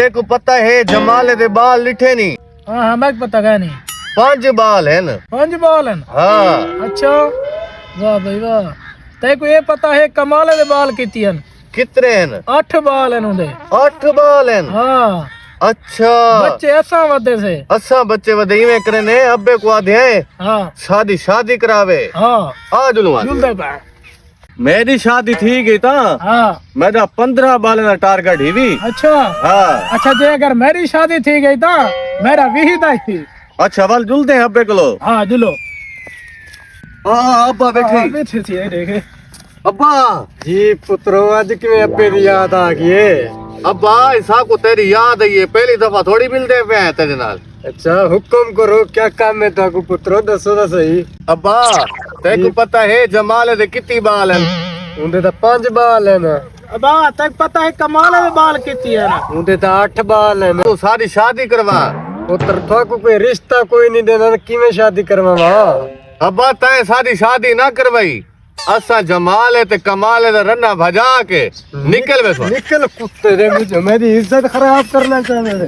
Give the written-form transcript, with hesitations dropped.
तेको पता है जमाले दे बाल लिठे नहीं? हाँ हमें पता है नहीं। 5 बाल है न। 5 बाल हैं? हाँ। अच्छा वाह भाई वाह। तेको ये पता है कमाले दे बाल कितने हैं? कितने हैं? 8 बाल हैं उनके। 8 बाल हैं? हाँ। अच्छा बच्चे ऐसा वदे से? असा बच्चे वदे इवें करने अब्बे को आधे हैं हाँ शादी करावे। हाँ आ जुलवा जुलदे पे। मेरी शादी थी गई था हाँ मेरा 15 बाल ना टारगेट ही भी। अच्छा हाँ अच्छा जे अगर मेरी शादी थी गई था मेरा विहिता ही। अच्छा वाल जुलते हैं अब्बे को। हाँ जुलो। हाँ अब्बा बैठे बैठे थे देखे। अब्बा जी पुत्रो आज किवें अब्बे दी याद आ गई है? अब्बा ऐसा को तेरी याद है ये पहली दफा थोड़ी मिलते पे हैं तेरे नाल। अच्छा हुक्म करो क्या काम है ताकू पुत्रो दसो तो सही। अब्बा तेको पता है जमाले दे कितनी बाल हैं? उनके तो 5 बाल है ना। अब तक पता है कमाले दे बाल कितने हैं ना? उनके तो 8 बाल है ना। तू सारी शादी करवा। पुत्र थाकू कोई रिश्ता कोई नहीं देना किवें शादी करवावा? अब्बा तय सारी शादी ना करवाई असा जमाले ते कमाले दा रन्ना भजा के निकल बे। निकल कुत्ते रे मुझे मेरी इज्जत खराब करना चाह रहे।